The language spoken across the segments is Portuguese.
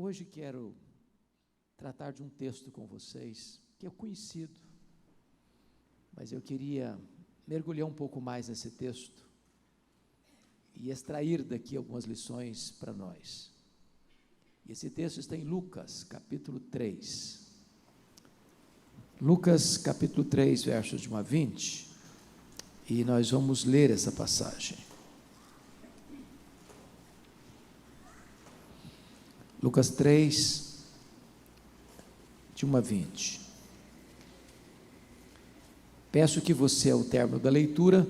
Hoje quero tratar de um texto com vocês que é conhecido, mas eu queria mergulhar um pouco mais nesse texto e extrair daqui algumas lições para nós. E esse texto está em Lucas, capítulo 3. Lucas, capítulo 3, versos de 1 a 20, e nós vamos ler essa passagem. Lucas 3, de 1 a 20. Peço que você, ao término da leitura,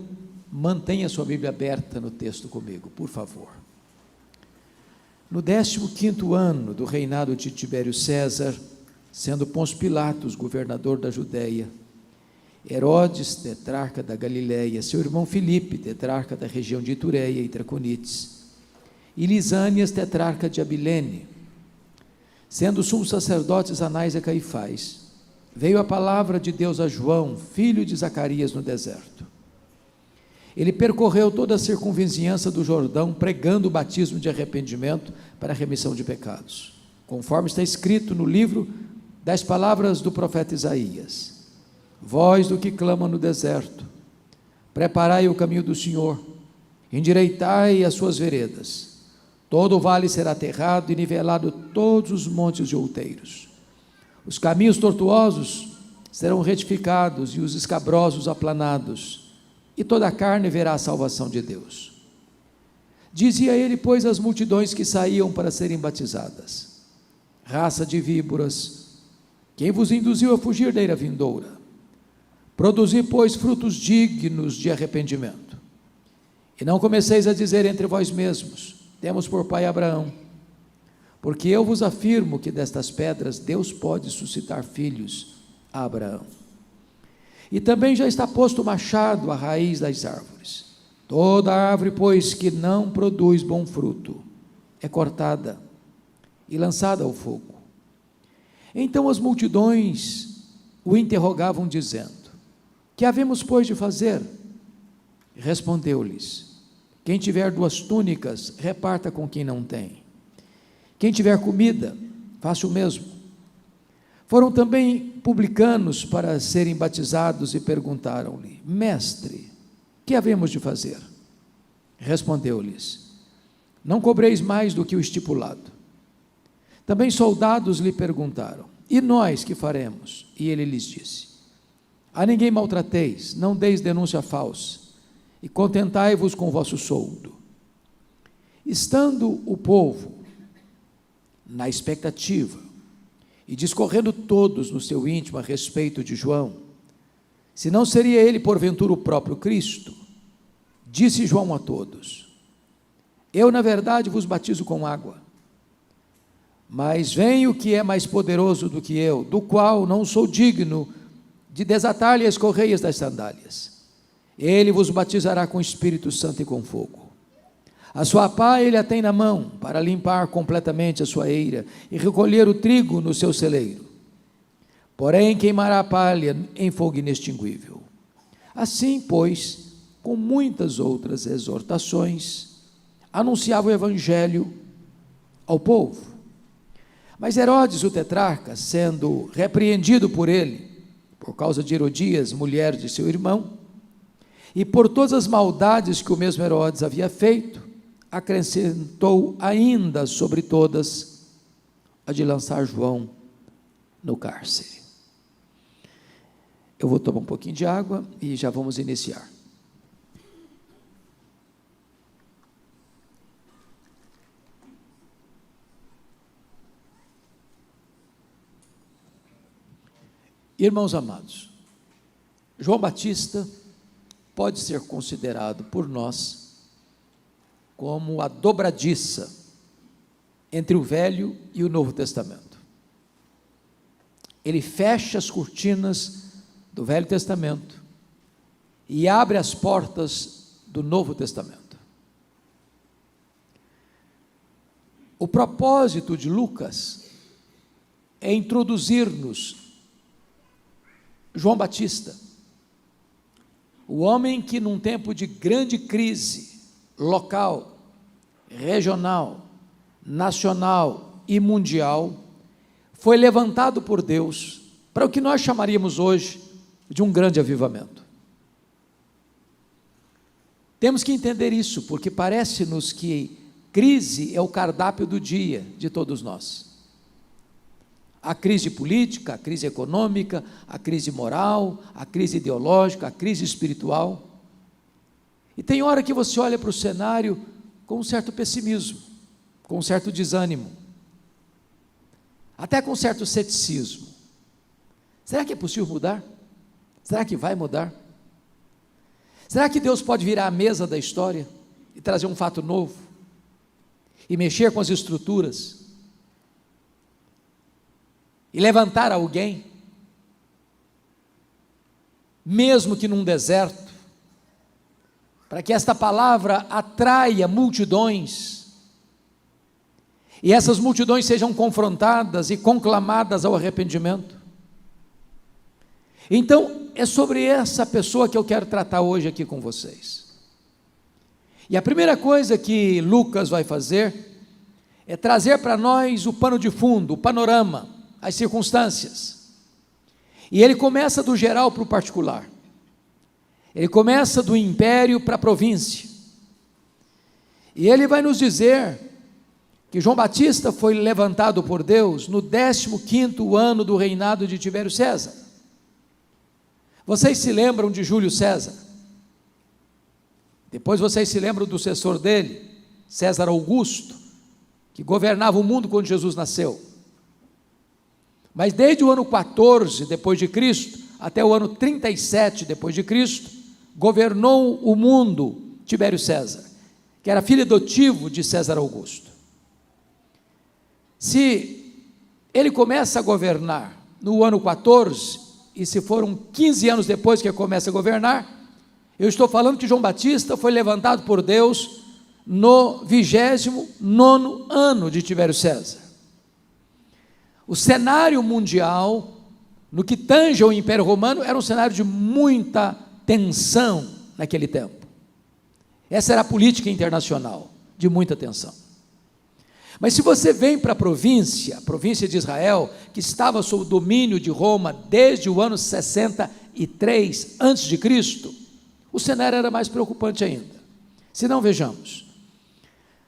mantenha sua Bíblia aberta no texto comigo, por favor. No 15º ano do reinado de Tibério César, sendo Pôncio Pilatos governador da Judéia, Herodes, tetrarca da Galiléia, seu irmão Filipe, tetrarca da região de Itureia e Traconites, e Lisânias, tetrarca de Abilene, sendo sumos sacerdotes Anás e Caifás, veio a palavra de Deus a João, filho de Zacarias, no deserto. Ele percorreu toda a circunvizinhança do Jordão, pregando o batismo de arrependimento para a remissão de pecados, conforme está escrito no livro das palavras do profeta Isaías: voz do que clama no deserto, preparai o caminho do Senhor, endireitai as suas veredas. Todo o vale será aterrado e nivelado todos os montes e outeiros. Os caminhos tortuosos serão retificados e os escabrosos aplanados, e toda a carne verá a salvação de Deus. Dizia ele, pois, às multidões que saíam para serem batizadas: raça de víboras, quem vos induziu a fugir da ira vindoura? Produzi, pois, frutos dignos de arrependimento. E não comeceis a dizer entre vós mesmos: temos por pai Abraão, porque eu vos afirmo que destas pedras Deus pode suscitar filhos a Abraão. E também já está posto o machado à raiz das árvores. Toda árvore, pois, que não produz bom fruto, é cortada e lançada ao fogo. Então as multidões o interrogavam, dizendo: que havemos, pois, de fazer? Respondeu-lhes: quem tiver 2 túnicas, reparta com quem não tem. Quem tiver comida, faça o mesmo. Foram também publicanos para serem batizados e perguntaram-lhe: mestre, que havemos de fazer? Respondeu-lhes: não cobreis mais do que o estipulado. Também soldados lhe perguntaram: e nós que faremos? E ele lhes disse: a ninguém maltrateis, não deis denúncia falsa, e contentai-vos com o vosso soldo. Estando o povo na expectativa e discorrendo todos no seu íntimo a respeito de João, se não seria ele porventura o próprio Cristo, disse João a todos: eu na verdade vos batizo com água, mas vem o que é mais poderoso do que eu, do qual não sou digno de desatar-lhe as correias das sandálias. Ele vos batizará com Espírito Santo e com fogo. A sua pá ele a tem na mão, para limpar completamente a sua eira e recolher o trigo no seu celeiro. Porém queimará a palha em fogo inextinguível. Assim, pois, com muitas outras exortações, anunciava o evangelho ao povo. Mas Herodes, o tetrarca, sendo repreendido por ele, por causa de Herodias, mulher de seu irmão, e por todas as maldades que o mesmo Herodes havia feito, acrescentou ainda sobre todas a de lançar João no cárcere. Eu vou tomar um pouquinho de água e já vamos iniciar. Irmãos amados, João Batista pode ser considerado por nós como a dobradiça entre o Velho e o Novo Testamento. Ele fecha as cortinas do Velho Testamento e abre as portas do Novo Testamento. O propósito de Lucas é introduzir-nos João Batista, o homem que num tempo de grande crise local, regional, nacional e mundial foi levantado por Deus para o que nós chamaríamos hoje de um grande avivamento. Temos que entender isso, porque parece-nos que crise é o cardápio do dia de todos nós. A crise política, a crise econômica, a crise moral, a crise ideológica, a crise espiritual. E tem hora que você olha para o cenário com um certo pessimismo, com um certo desânimo, até com um certo ceticismo. Será que é possível mudar? Será que vai mudar? Será que Deus pode virar a mesa da história e trazer um fato novo? E mexer com as estruturas? E levantar alguém? Mesmo que num deserto, para que esta palavra atraia multidões, e essas multidões sejam confrontadas e conclamadas ao arrependimento. Então, é sobre essa pessoa que eu quero tratar hoje aqui com vocês. E a primeira coisa que Lucas vai fazer é trazer para nós o pano de fundo, o panorama, as circunstâncias. E ele começa do geral para o particular. Ele começa do império para a província. E ele vai nos dizer que João Batista foi levantado por Deus no 15º ano do reinado de Tibério César. Vocês se lembram de Júlio César? Depois vocês se lembram do sucessor dele, César Augusto, que governava o mundo quando Jesus nasceu. Mas desde o ano 14 depois de Cristo até o ano 37 depois de Cristo, governou o mundo Tibério César, que era filho adotivo de César Augusto. Se ele começa a governar no ano 14, e se foram 15 anos depois que ele começa a governar, eu estou falando que João Batista foi levantado por Deus no 29º ano de Tibério César. O cenário mundial, no que tange ao Império Romano, era um cenário de muita tensão naquele tempo. Essa era a política internacional, de muita tensão. Mas se você vem para a província de Israel, que estava sob o domínio de Roma desde o ano 63 a.C., o cenário era mais preocupante ainda. Se não, vejamos.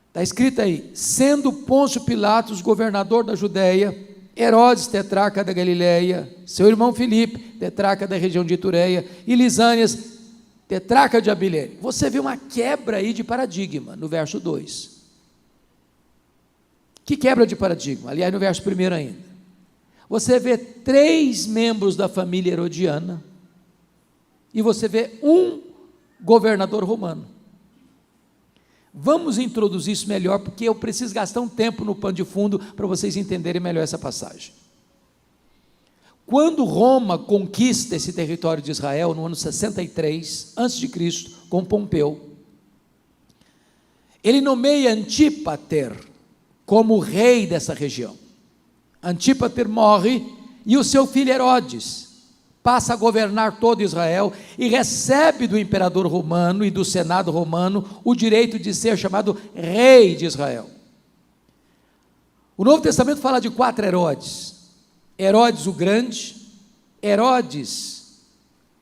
Está escrito aí: sendo Pôncio Pilatos governador da Judéia, Herodes tetrarca da Galileia, seu irmão Filipe, tetrarca da região de Itureia, e Lisânias, tetrarca de Abilene. Você vê uma quebra aí de paradigma no verso 2. Que quebra de paradigma? Aliás, no verso 1 ainda. Você vê 3 membros da família herodiana, e você vê um governador romano. Vamos introduzir isso melhor, porque eu preciso gastar um tempo no pano de fundo para vocês entenderem melhor essa passagem. Quando Roma conquista esse território de Israel, no ano 63 a.C., com Pompeu, ele nomeia Antípater como rei dessa região. Antípater morre e o seu filho Herodes passa a governar todo Israel e recebe do imperador romano e do senado romano o direito de ser chamado rei de Israel. O Novo Testamento fala de 4 Herodes: Herodes o Grande, Herodes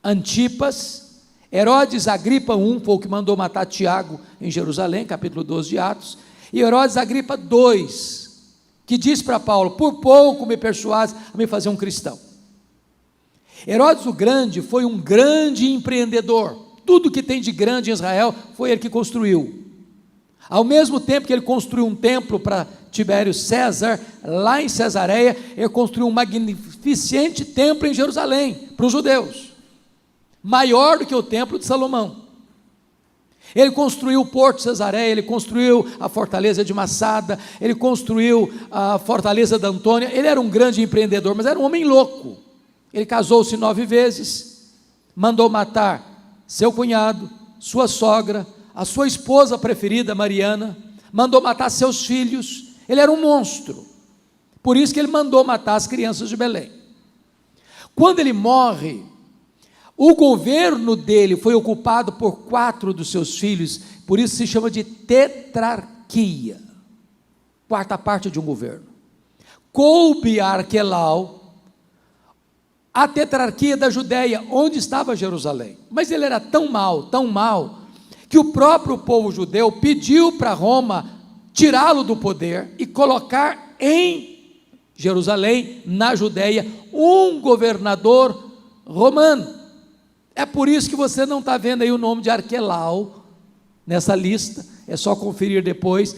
Antipas, Herodes Agripa I, foi o que mandou matar Tiago em Jerusalém, capítulo 12 de Atos, e Herodes Agripa II, que diz para Paulo: por pouco me persuades a me fazer um cristão. Herodes o Grande foi um grande empreendedor. Tudo que tem de grande em Israel foi ele que construiu. Ao mesmo tempo que ele construiu um templo para Tibério César, lá em Cesareia, ele construiu um magnificente templo em Jerusalém, para os judeus, maior do que o templo de Salomão. Ele construiu o Porto de Cesareia, ele construiu a fortaleza de Massada, ele construiu a fortaleza da Antônia. Ele era um grande empreendedor, mas era um homem louco. Ele casou-se 9 vezes, mandou matar seu cunhado, sua sogra, a sua esposa preferida, Mariana, mandou matar seus filhos. Ele era um monstro, por isso que ele mandou matar as crianças de Belém. Quando ele morre, o governo dele foi ocupado por 4 dos seus filhos, por isso se chama de tetrarquia, 4ª parte de um governo. coube a Arquelau a tetrarquia da Judéia, onde estava Jerusalém. Mas ele era tão mau, que o próprio povo judeu pediu para Roma tirá-lo do poder e colocar em Jerusalém, na Judéia, um governador romano. É por isso que você não está vendo aí o nome de Arquelau nessa lista, é só conferir depois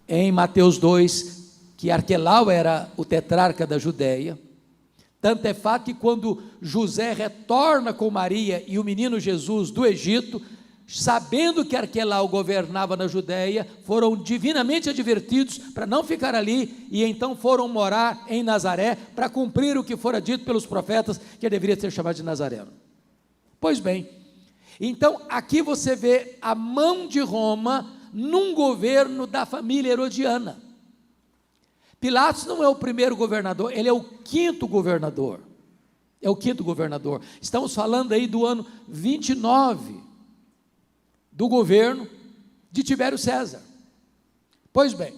em Mateus 2, que Arquelau era o tetrarca da Judéia. Tanto é fato que quando José retorna com Maria e o menino Jesus do Egito, sabendo que Arquelau governava na Judéia, foram divinamente advertidos para não ficar ali, e então foram morar em Nazaré, para cumprir o que fora dito pelos profetas, que ele deveria ser chamado de Nazareno. Pois bem, então aqui você vê a mão de Roma num governo da família herodiana. Pilatos não é o primeiro governador, ele é o quinto governador. Estamos falando aí do ano 29 do governo de Tibério César. Pois bem,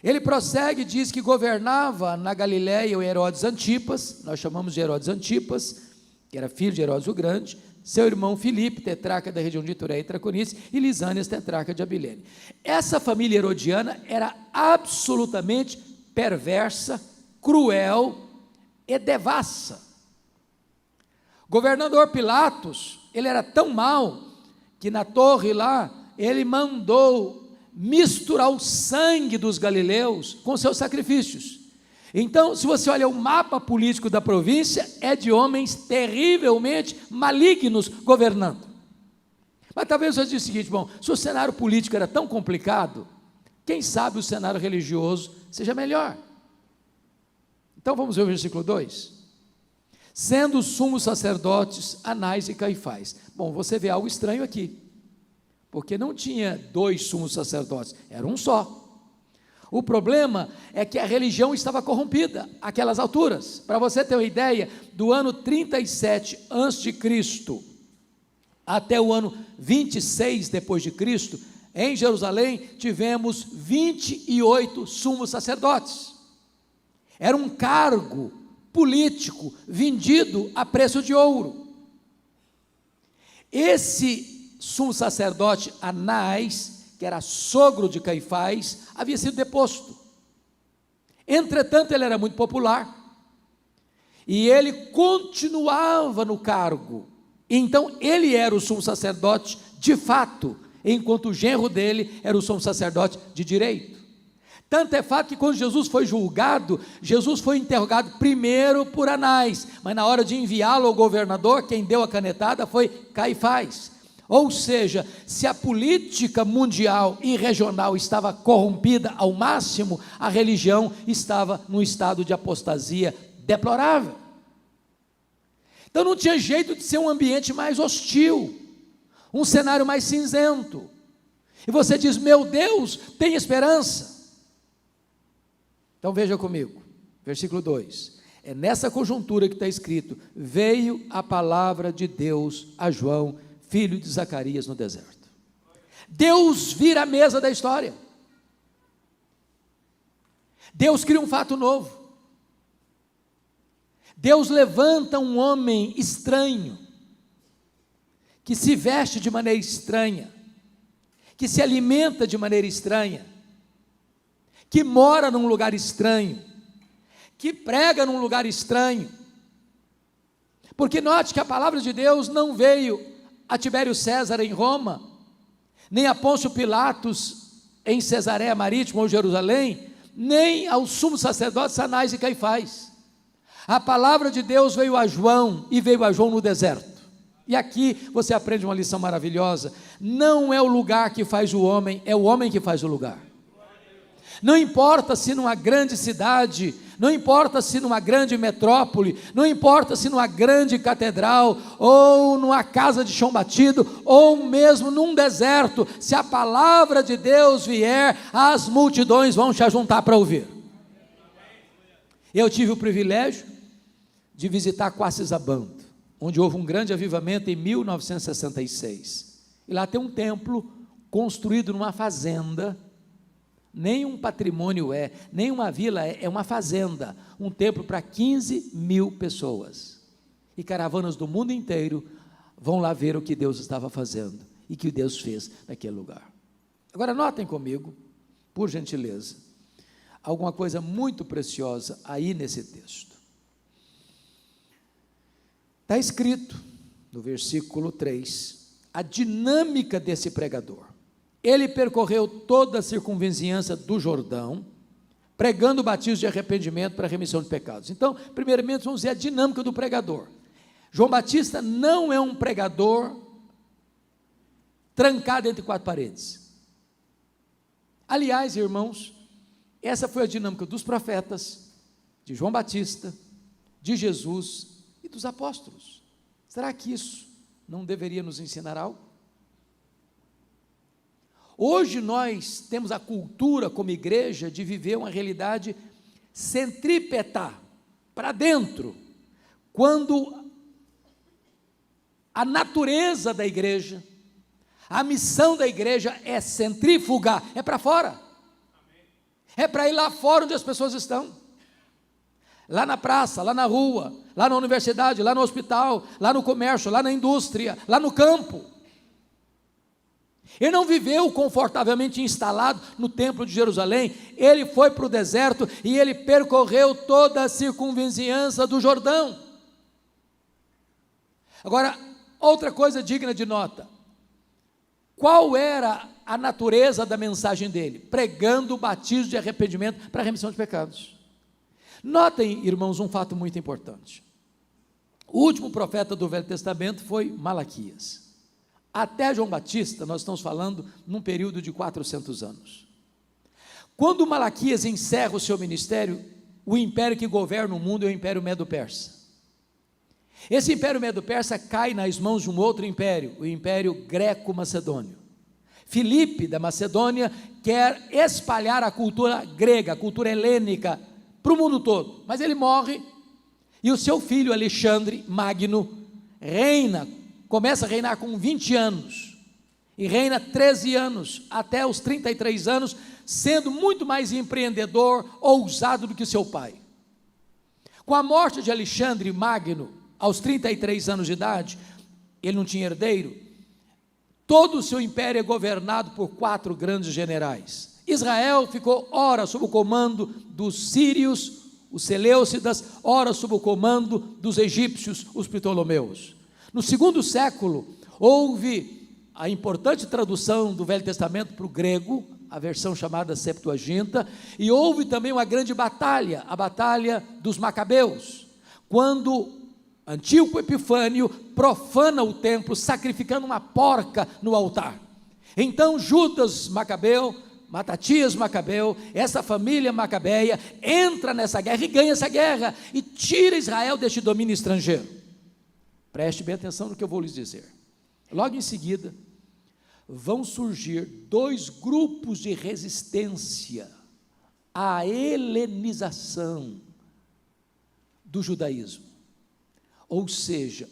ele prossegue e diz que governava na Galiléia o Herodes Antipas, nós chamamos de Herodes Antipas, que era filho de Herodes o Grande, seu irmão Filipe, tetrarca da região de Itureia e Traconice, e Lisânias, tetrarca de Abilene. Essa família herodiana era absolutamente perversa, cruel e devassa. Governador Pilatos, ele era tão mau, que na torre lá, ele mandou misturar o sangue dos galileus com seus sacrifícios. Então, se você olha o mapa político da província, é de homens terrivelmente malignos governando. Mas talvez você diga o seguinte: bom, se o cenário político era tão complicado, quem sabe o cenário religioso seja melhor. Então vamos ver o versículo 2. Sendo os sumos sacerdotes Anás e Caifás. Bom, você vê algo estranho aqui, porque não tinha dois sumos sacerdotes, era um só. O problema é que a religião estava corrompida àquelas alturas. Para você ter uma ideia, do ano 37 a.C. até o ano 26 depois de Cristo, em Jerusalém tivemos 28 sumos sacerdotes. Era um cargo político vendido a preço de ouro. Esse sumo sacerdote Anás, que era sogro de Caifás, havia sido deposto. Entretanto, ele era muito popular, e ele continuava no cargo. Então, ele era o sumo sacerdote de fato, enquanto o genro dele era o sumo sacerdote de direito. Tanto é fato que quando Jesus foi julgado, Jesus foi interrogado primeiro por Anás, mas na hora de enviá-lo ao governador, quem deu a canetada foi Caifás. Ou seja, se a política mundial e regional estava corrompida ao máximo, a religião estava num estado de apostasia deplorável. Então não tinha jeito de ser um ambiente mais hostil, um cenário mais cinzento. E você diz: meu Deus, tem esperança. Então veja comigo, versículo 2. É nessa conjuntura que está escrito: veio a palavra de Deus a João, filho de Zacarias, no deserto. Deus vira a mesa da história. Deus cria um fato novo. Deus levanta um homem estranho, que se veste de maneira estranha, que se alimenta de maneira estranha, que mora num lugar estranho, que prega num lugar estranho. Porque note que a palavra de Deus não veio a Tibério César em Roma, nem a Pôncio Pilatos em Cesareia Marítima ou Jerusalém, nem aos sumos sacerdotes Anás e Caifás. A palavra de Deus veio a João, e veio a João no deserto. E aqui você aprende uma lição maravilhosa: não é o lugar que faz o homem, é o homem que faz o lugar. Não importa se numa grande cidade, não importa se numa grande metrópole, não importa se numa grande catedral, ou numa casa de chão batido, ou mesmo num deserto, se a palavra de Deus vier, as multidões vão se ajuntar para ouvir. Eu tive o privilégio de visitar Quacisabando, onde houve um grande avivamento em 1966, e lá tem um templo construído numa fazenda, nem um patrimônio nem uma vila é uma fazenda, um templo para 15 mil pessoas, e caravanas do mundo inteiro vão lá ver o que Deus estava fazendo, e que Deus fez naquele lugar. Agora notem comigo, por gentileza, alguma coisa muito preciosa aí nesse texto. Está escrito no versículo 3, a dinâmica desse pregador. Ele percorreu toda a circunvizinhança do Jordão, pregando o batismo de arrependimento para a remissão de pecados. Então, primeiramente, vamos ver a dinâmica do pregador. João Batista não é um pregador trancado entre quatro paredes. Aliás, irmãos, essa foi a dinâmica dos profetas, de João Batista, de Jesus e dos apóstolos. Será que isso não deveria nos ensinar algo? Hoje nós temos a cultura como igreja de viver uma realidade centrípeta, para dentro, quando a natureza da igreja, a missão da igreja é centrífuga, é para fora, é para ir lá fora onde as pessoas estão, lá na praça, lá na rua, lá na universidade, lá no hospital, lá no comércio, lá na indústria, lá no campo. Ele não viveu confortavelmente instalado no templo de Jerusalém, ele foi para o deserto e ele percorreu toda a circunvizinhança do Jordão. Agora, outra coisa digna de nota, qual era a natureza da mensagem dele? Pregando o batismo de arrependimento para a remissão de pecados. Notem, irmãos, um fato muito importante. O último profeta do Velho Testamento foi Malaquias. Até João Batista, nós estamos falando num período de 400 anos. Quando Malaquias encerra o seu ministério, o império que governa o mundo é o Império Medo-Persa. Esse Império Medo-Persa cai nas mãos de um outro império, o Império Greco-Macedônio. Filipe, da Macedônia, quer espalhar a cultura grega, a cultura helênica, para o mundo todo, mas ele morre, e o seu filho Alexandre Magno começa a reinar com 20 anos, e reina 13 anos, até os 33 anos, sendo muito mais empreendedor, ousado do que seu pai. Com a morte de Alexandre Magno, aos 33 anos de idade, ele não tinha herdeiro, todo o seu império é governado por 4 grandes generais. Israel ficou ora sob o comando dos sírios, os seleucidas, ora sob o comando dos egípcios, os ptolomeus. No segundo século, houve a importante tradução do Velho Testamento para o grego, a versão chamada Septuaginta, e houve também uma grande batalha, a batalha dos Macabeus, quando Antíoco Epifânio profana o templo, sacrificando uma porca no altar. Então Judas Macabeu, Matatias Macabeu, essa família macabeia, entra nessa guerra e ganha essa guerra, e tira Israel deste domínio estrangeiro. Preste bem atenção no que eu vou lhes dizer. Logo em seguida, vão surgir 2 grupos de resistência à helenização do judaísmo. Ou seja,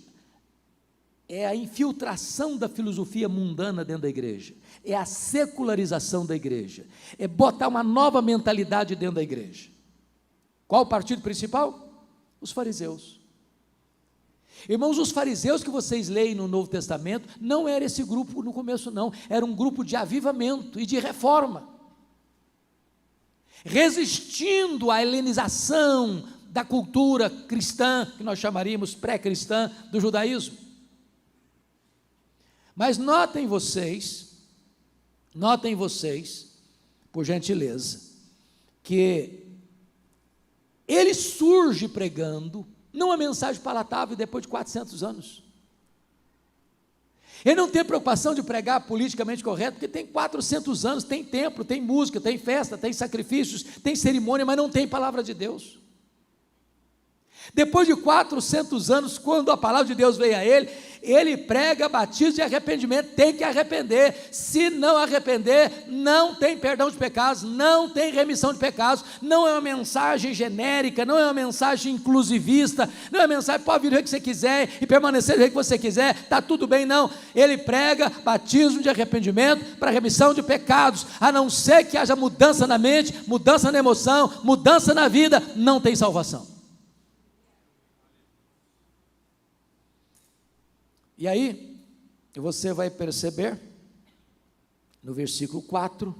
é a infiltração da filosofia mundana dentro da igreja, é a secularização da igreja, é botar uma nova mentalidade dentro da igreja. Qual o partido principal? Os fariseus. Irmãos, os fariseus que vocês leem no Novo Testamento, não era esse grupo no começo não, era um grupo de avivamento e de reforma, resistindo à helenização da cultura cristã, que nós chamaríamos pré-cristã, do judaísmo. Mas notem vocês, por gentileza, que ele surge pregando, não uma mensagem palatável depois de 400 anos. Ele não tem preocupação de pregar politicamente correto, porque tem 400 anos, tem templo, tem música, tem festa, tem sacrifícios, tem cerimônia, mas não tem palavra de Deus. Depois de 400 anos, quando a palavra de Deus veio a ele, Ele prega batismo de arrependimento, tem que arrepender. Se não arrepender, não tem perdão de pecados, não tem remissão de pecados. Não é uma mensagem genérica, não é uma mensagem inclusivista, não é uma mensagem, pode vir o que você quiser e permanecer do jeito que você quiser, está tudo bem, não. Ele prega batismo de arrependimento para remissão de pecados, a não ser que haja mudança na mente, mudança na emoção, mudança na vida, não tem salvação. E aí, você vai perceber, no versículo 4,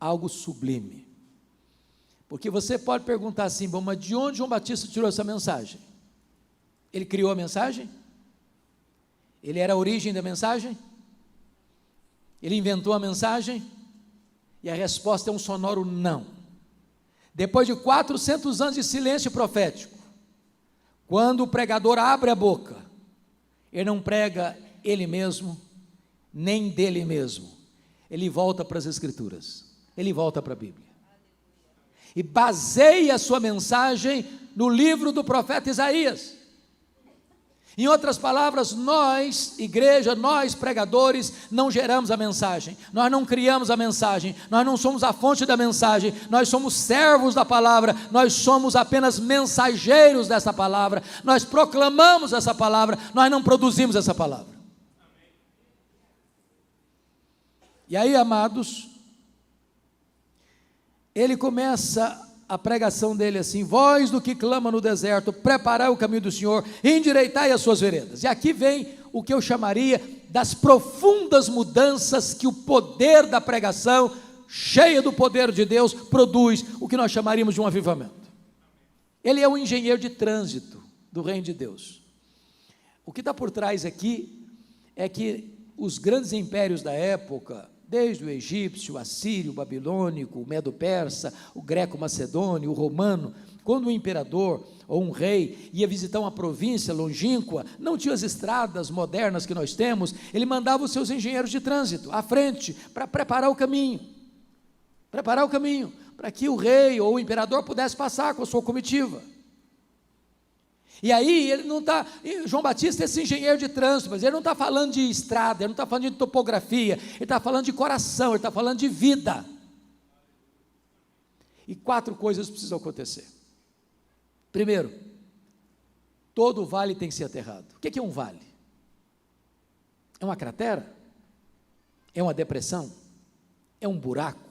algo sublime. Porque você pode perguntar assim, bom, mas de onde João Batista tirou essa mensagem? Ele criou a mensagem? Ele era a origem da mensagem? Ele inventou a mensagem? E a resposta é um sonoro não. Depois de 400 anos de silêncio profético, quando o pregador abre a boca, ele não prega ele mesmo, nem dele mesmo. Ele volta para as Escrituras, ele volta para a Bíblia. E baseia a sua mensagem no livro do profeta Isaías. Em outras palavras, nós, igreja, nós pregadores, não geramos a mensagem, nós não criamos a mensagem, nós não somos a fonte da mensagem, nós somos servos da palavra, nós somos apenas mensageiros dessa palavra, nós proclamamos essa palavra, nós não produzimos essa palavra. E aí, amados, ele começa a pregação dele assim: voz do que clama no deserto, preparai o caminho do Senhor, endireitai as suas veredas. E aqui vem o que eu chamaria das profundas mudanças que o poder da pregação, cheia do poder de Deus, produz, o que nós chamaríamos de um avivamento. Ele é um engenheiro de trânsito do reino de Deus. O que está por trás aqui é que os grandes impérios da época, desde o egípcio, o assírio, o babilônico, o medo-persa, o greco-macedônio, o romano, quando um imperador ou um rei ia visitar uma província longínqua, não tinha as estradas modernas que nós temos, ele mandava os seus engenheiros de trânsito à frente, para preparar o caminho, para que o rei ou o imperador pudesse passar com a sua comitiva. E aí, ele não está, João Batista é esse engenheiro de trânsito, mas ele não está falando de estrada, ele não está falando de topografia, ele está falando de coração, ele está falando de vida. E 4 coisas precisam acontecer. Primeiro, todo vale tem que ser aterrado. O que é um vale? É uma cratera? É uma depressão? É um buraco?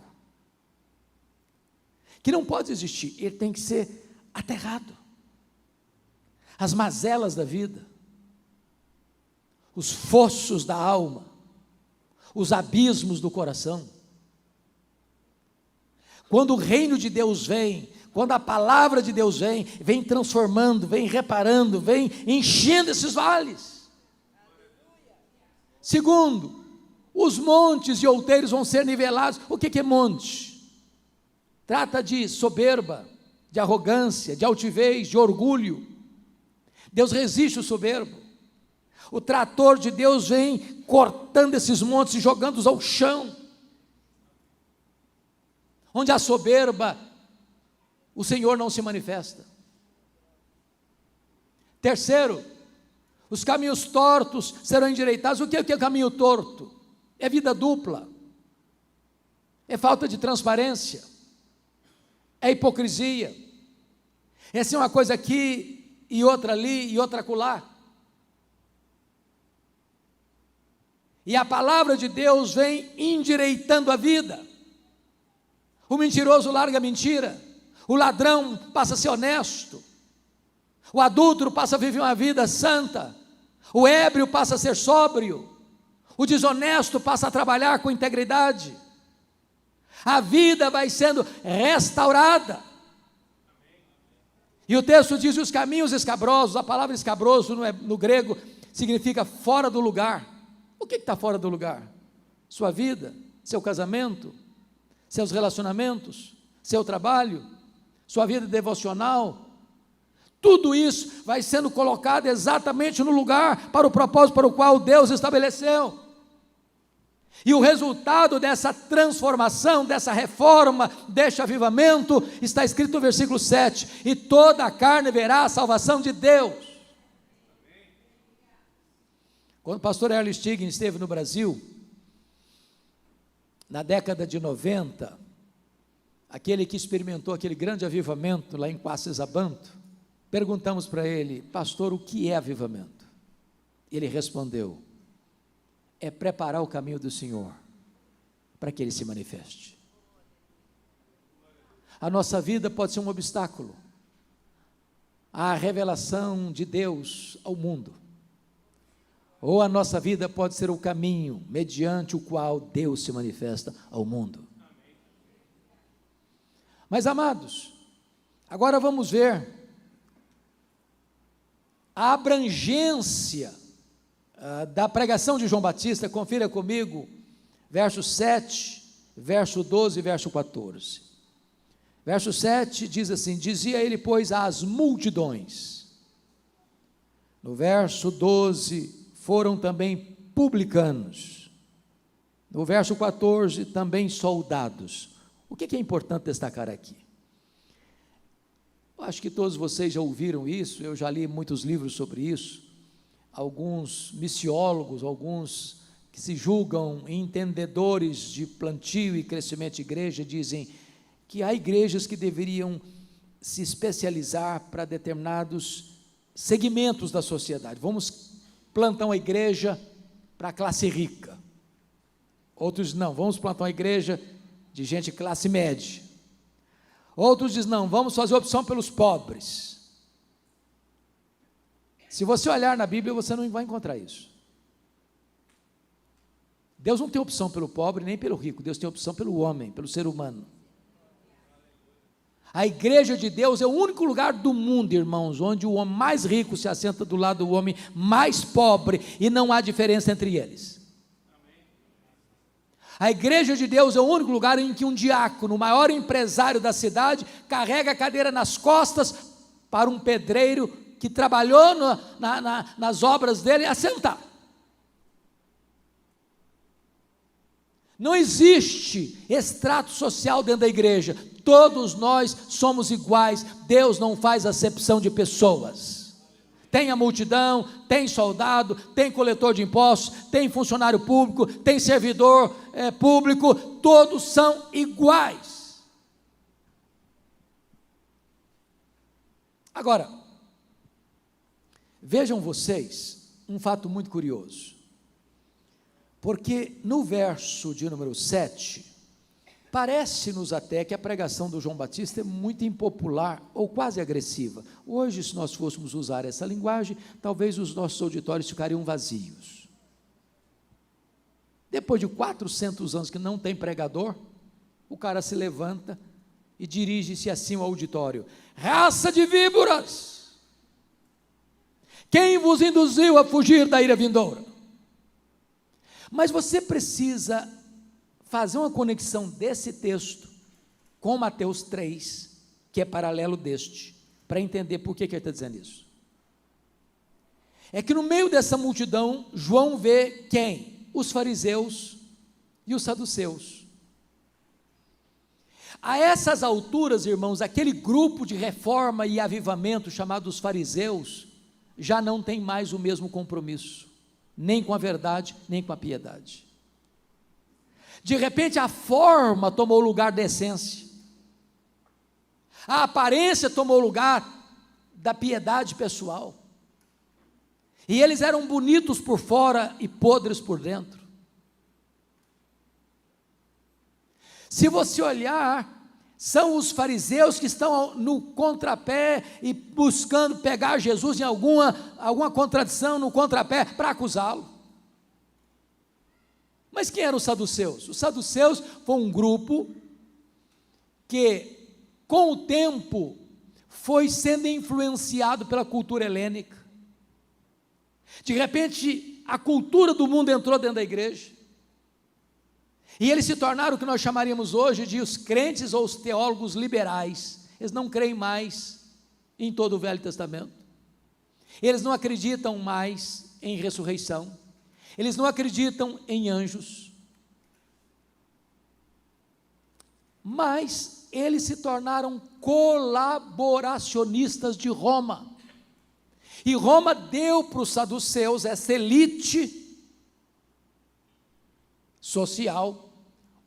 Que não pode existir, ele tem que ser aterrado. As mazelas da vida, os fossos da alma, os abismos do coração. Quando o reino de Deus vem, quando a palavra de Deus vem transformando, vem reparando, vem enchendo esses vales. Segundo, os montes e outeiros vão ser nivelados. O que é monte? Trata de soberba, de arrogância, de altivez, de orgulho. Deus resiste o soberbo. O trator de Deus vem cortando esses montes e jogando-os ao chão. Onde há soberba, o Senhor não se manifesta. Terceiro, os caminhos tortos serão endireitados. O que é caminho torto? É vida dupla, é falta de transparência, é hipocrisia, é ser uma coisa aqui e outra ali, e outra acolá. E a palavra de Deus vem endireitando a vida. O mentiroso larga a mentira, o ladrão passa a ser honesto, o adúltero passa a viver uma vida santa, o ébrio passa a ser sóbrio, o desonesto passa a trabalhar com integridade. A vida vai sendo restaurada. E o texto diz: os caminhos escabrosos. A palavra escabroso no grego significa fora do lugar. O que está fora do lugar? Sua vida, seu casamento, seus relacionamentos, seu trabalho, sua vida devocional. Tudo isso vai sendo colocado exatamente no lugar, para o propósito para o qual Deus estabeleceu. E o resultado dessa transformação, dessa reforma, deste avivamento, está escrito no versículo 7, e toda a carne verá a salvação de Deus. Quando o pastor Erle Stigin esteve no Brasil, na década de 90, aquele que experimentou aquele grande avivamento lá em Quacesabanto, perguntamos para ele: pastor, o que é avivamento? Ele respondeu: é preparar o caminho do Senhor para que Ele se manifeste. A nossa vida pode ser um obstáculo à revelação de Deus ao mundo, ou a nossa vida pode ser o caminho mediante o qual Deus se manifesta ao mundo. Mas, amados, agora vamos ver a abrangência da pregação de João Batista. Confira comigo, verso 7, verso 12 e verso 14. Verso 7 diz assim: dizia ele, pois, às multidões. No verso 12, foram também publicanos. No verso 14, também soldados. O que é importante destacar aqui? Eu acho que todos vocês já ouviram isso, eu já li muitos livros sobre isso. Alguns missiólogos, alguns que se julgam entendedores de plantio e crescimento de igreja, dizem que há igrejas que deveriam se especializar para determinados segmentos da sociedade. Vamos plantar uma igreja para a classe rica. Outros não, vamos plantar uma igreja de gente de classe média. Outros dizem, não, vamos fazer opção pelos pobres. Se você olhar na Bíblia, você não vai encontrar isso. Deus não tem opção pelo pobre nem pelo rico, Deus tem opção pelo homem, pelo ser humano. A igreja de Deus é o único lugar do mundo, irmãos, onde o homem mais rico se assenta do lado do homem mais pobre e não há diferença entre eles. A igreja de Deus é o único lugar em que um diácono, o maior empresário da cidade, carrega a cadeira nas costas para um pedreiro que trabalhou nas obras dele assentar. Não existe extrato social dentro da igreja, todos nós somos iguais, Deus não faz acepção de pessoas. Tem a multidão, tem soldado, tem coletor de impostos, tem funcionário público, tem servidor público, todos são iguais. Agora, vejam vocês um fato muito curioso, porque no verso de número 7, parece-nos até que a pregação do João Batista é muito impopular ou quase agressiva. Hoje, se nós fôssemos usar essa linguagem, talvez os nossos auditórios ficariam vazios. Depois de 400 anos que não tem pregador, o cara se levanta e dirige-se assim ao auditório: raça de víboras, quem vos induziu a fugir da ira vindoura? Mas você precisa fazer uma conexão desse texto com Mateus 3, que é paralelo deste, para entender por que ele está dizendo isso. É que no meio dessa multidão, João vê quem? Os fariseus e os saduceus. A essas alturas, irmãos, aquele grupo de reforma e avivamento chamado os fariseus, já não tem mais o mesmo compromisso, nem com a verdade, nem com a piedade. De repente a forma tomou o lugar da essência, a aparência tomou o lugar da piedade pessoal, e eles eram bonitos por fora e podres por dentro. Se você olhar, são os fariseus que estão no contrapé e buscando pegar Jesus em alguma contradição no contrapé para acusá-lo. Mas quem eram os saduceus? Os saduceus foi um grupo que, com o tempo, foi sendo influenciado pela cultura helênica. De repente, a cultura do mundo entrou dentro da igreja, e eles se tornaram o que nós chamaríamos hoje de os crentes ou os teólogos liberais. Eles não creem mais em todo o Velho Testamento, eles não acreditam mais em ressurreição, eles não acreditam em anjos, mas eles se tornaram colaboracionistas de Roma. E Roma deu para os saduceus, essa elite social,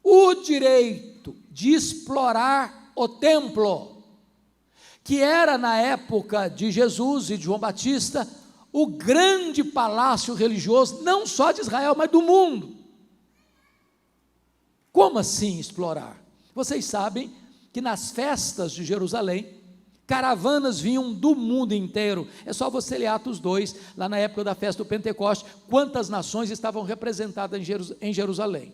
o direito de explorar o templo, que era na época de Jesus e de João Batista, o grande palácio religioso, não só de Israel, mas do mundo. Como assim explorar? Vocês sabem que nas festas de Jerusalém, caravanas vinham do mundo inteiro. É só você ler Atos 2, lá na época da festa do Pentecoste, quantas nações estavam representadas em Jerusalém.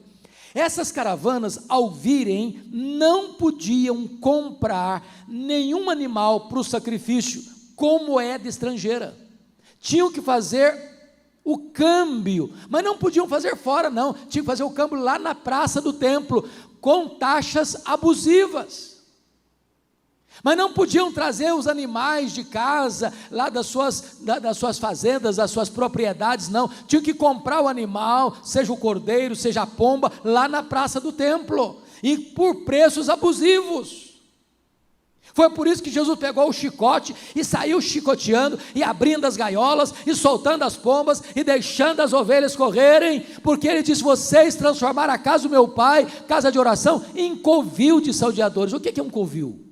Essas caravanas, ao virem, não podiam comprar nenhum animal para o sacrifício, como moeda estrangeira. Tinham que fazer o câmbio, mas não podiam fazer fora, não. Tinham que fazer o câmbio lá na praça do templo, com taxas abusivas. Mas não podiam trazer os animais de casa, lá das suas fazendas, das suas propriedades, não. Tinham que comprar o animal, seja o cordeiro, seja a pomba, lá na praça do templo, e por preços abusivos. Foi por isso que Jesus pegou o chicote e saiu chicoteando, e abrindo as gaiolas, e soltando as pombas, e deixando as ovelhas correrem, porque ele disse: vocês transformaram a casa do meu pai, casa de oração, em covil de salteadores. O que é um covil?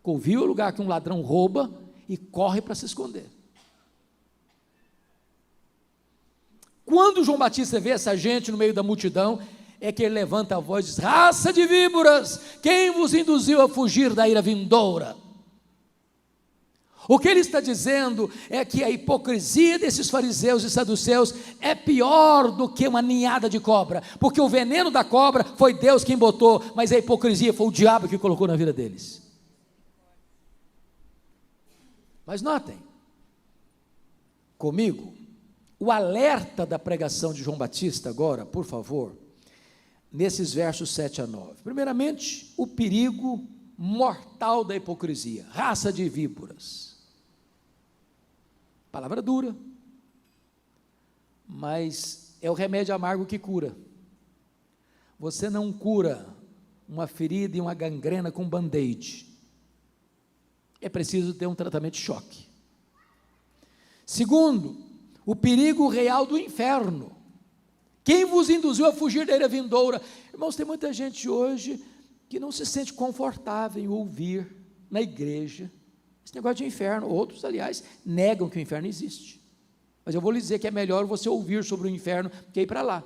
Covil é o lugar que um ladrão rouba e corre para se esconder. Quando João Batista vê essa gente no meio da multidão, é que ele levanta a voz e diz: raça de víboras, quem vos induziu a fugir da ira vindoura? O que ele está dizendo é que a hipocrisia desses fariseus e saduceus é pior do que uma ninhada de cobra, porque o veneno da cobra foi Deus quem botou, mas a hipocrisia foi o diabo que colocou na vida deles. Mas notem comigo o alerta da pregação de João Batista agora, por favor, nesses versos 7 a 9. Primeiramente, o perigo mortal da hipocrisia, raça de víboras. Palavra dura, mas é o remédio amargo que cura. Você não cura uma ferida e uma gangrena com band-aid. É preciso ter um tratamento de choque. Segundo, o perigo real do inferno. Quem vos induziu a fugir da ira vindoura? Irmãos, tem muita gente hoje que não se sente confortável em ouvir na igreja esse negócio de inferno. Outros, aliás, negam que o inferno existe. Mas eu vou lhe dizer que é melhor você ouvir sobre o inferno que ir para lá.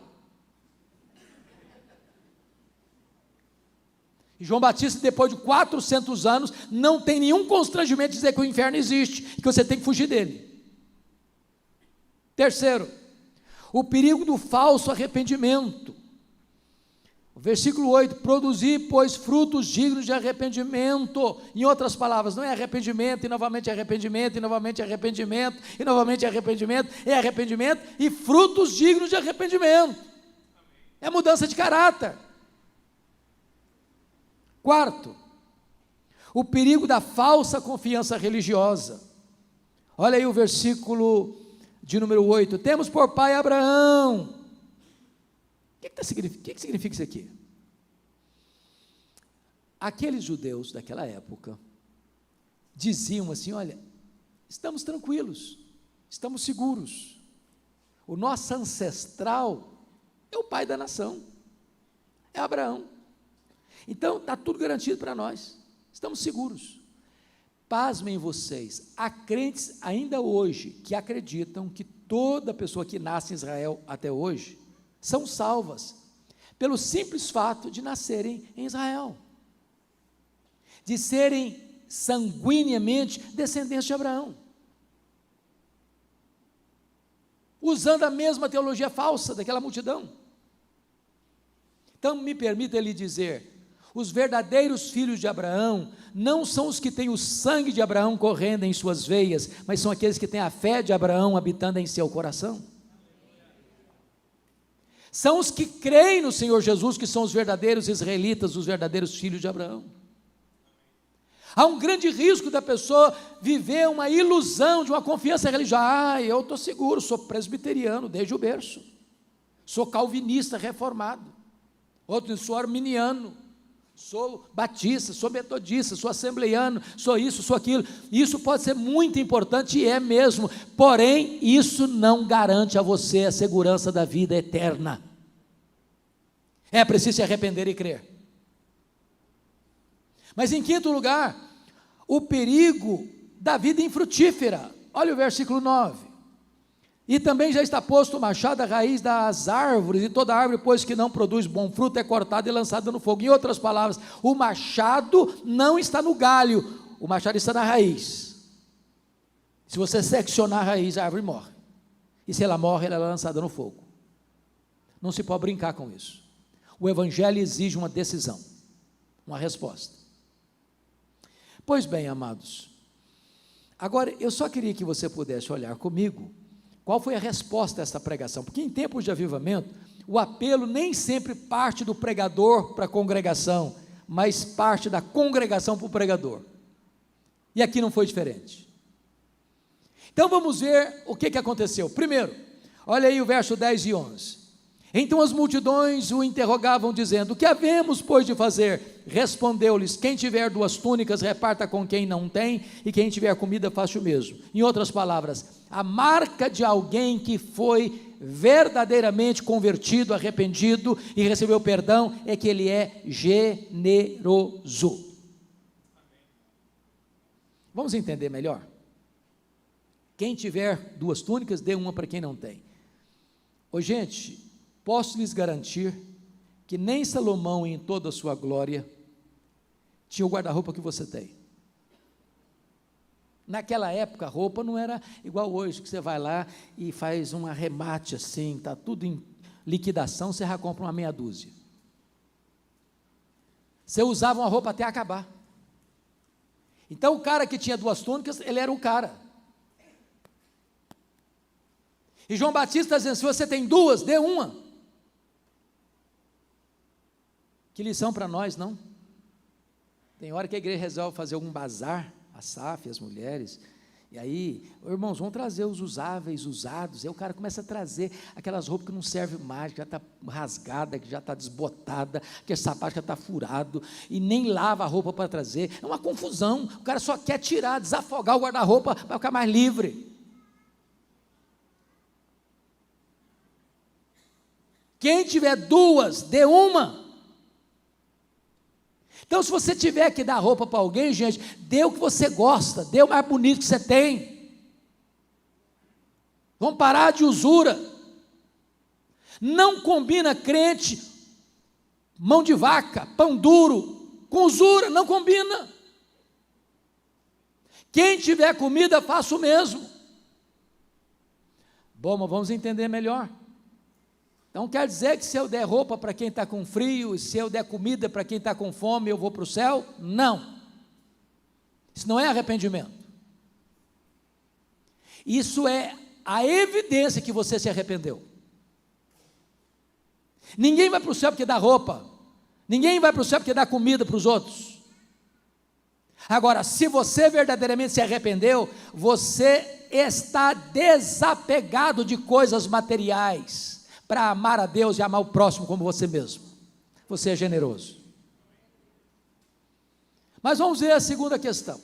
E João Batista, depois de 400 anos, não tem nenhum constrangimento de dizer que o inferno existe e que você tem que fugir dele. Terceiro, o perigo do falso arrependimento. O versículo 8: produzir, pois, frutos dignos de arrependimento. Em outras palavras, não é arrependimento, e novamente arrependimento, e novamente arrependimento, e novamente arrependimento, é arrependimento e frutos dignos de arrependimento. É mudança de caráter. Quarto, o perigo da falsa confiança religiosa. Olha aí o versículo de número 8: temos por pai Abraão. O que significa isso aqui? Aqueles judeus daquela época diziam assim: olha, estamos tranquilos, estamos seguros, o nosso ancestral é o pai da nação, é Abraão, então está tudo garantido para nós, estamos seguros. Pasmem vocês, há crentes ainda hoje que acreditam que toda pessoa que nasce em Israel até hoje são salvas pelo simples fato de nascerem em Israel, de serem sanguineamente descendentes de Abraão, usando a mesma teologia falsa daquela multidão. Então me permita lhe dizer: os verdadeiros filhos de Abraão não são os que têm o sangue de Abraão correndo em suas veias, mas são aqueles que têm a fé de Abraão habitando em seu coração. São os que creem no Senhor Jesus, que são os verdadeiros israelitas, os verdadeiros filhos de Abraão. Há um grande risco da pessoa viver uma ilusão de uma confiança religiosa. Eu estou seguro, sou presbiteriano desde o berço, sou calvinista reformado, outro sou arminiano, Sou batista, sou metodista, sou assembleiano, sou isso, sou aquilo. Isso pode ser muito importante e é mesmo, porém, isso não garante a você a segurança da vida eterna. É preciso se arrepender e crer. Mas em quinto lugar, o perigo da vida infrutífera. Olha o versículo 9. E também já está posto o machado à raiz das árvores, e toda árvore, pois que não produz bom fruto, é cortada e lançada no fogo. Em outras palavras, o machado não está no galho, o machado está na raiz. Se você seccionar a raiz, a árvore morre. E se ela morre, ela é lançada no fogo. Não se pode brincar com isso. O Evangelho exige uma decisão, uma resposta. Pois bem, amados, agora eu só queria que você pudesse olhar comigo qual foi a resposta a essa pregação, porque em tempos de avivamento, o apelo nem sempre parte do pregador para a congregação, mas parte da congregação para o pregador, e aqui não foi diferente. Então vamos ver o que aconteceu. Primeiro, olha aí o verso 10 e 11, então as multidões o interrogavam dizendo, o que havemos pois de fazer? Respondeu-lhes, quem tiver 2 túnicas reparta com quem não tem, e quem tiver comida faça o mesmo. Em outras palavras, a marca de alguém que foi verdadeiramente convertido, arrependido e recebeu perdão, é que ele é generoso. Vamos entender melhor? Quem tiver 2 túnicas, dê uma para quem não tem. Ô gente, posso lhes garantir que nem Salomão, em toda a sua glória, tinha o guarda-roupa que você tem. Naquela época, a roupa não era igual hoje, que você vai lá e faz um arremate assim, está tudo em liquidação, você já compra uma meia dúzia. Você usava uma roupa até acabar. Então, o cara que tinha 2 túnicas, ele era o cara. E João Batista está dizendo, se você tem 2, dê uma. Que lição para nós, não? Tem hora que a igreja resolve fazer algum bazar, a SAF, as mulheres, e aí, irmãos, vão trazer os usáveis, usados, aí o cara começa a trazer aquelas roupas que não servem mais, que já está rasgada, que já está desbotada, que esse sapato já está furado, e nem lava a roupa para trazer, é uma confusão, o cara só quer tirar, desafogar o guarda-roupa para ficar mais livre. Quem tiver 2, dê uma. Então, se você tiver que dar roupa para alguém, gente, dê o que você gosta, dê o mais bonito que você tem. Vamos parar de usura. Não combina crente, mão de vaca, pão duro, com usura, não combina. Quem tiver comida, faça o mesmo. Bom, mas vamos entender melhor. Então quer dizer que se eu der roupa para quem está com frio, e se eu der comida para quem está com fome, eu vou para o céu? Não. Isso não é arrependimento. Isso é a evidência que você se arrependeu. Ninguém vai para o céu porque dá roupa. Ninguém vai para o céu porque dá comida para os outros. Agora, se você verdadeiramente se arrependeu, você está desapegado de coisas materiais, para amar a Deus e amar o próximo como você mesmo. Você é generoso. Mas vamos ver a segunda questão.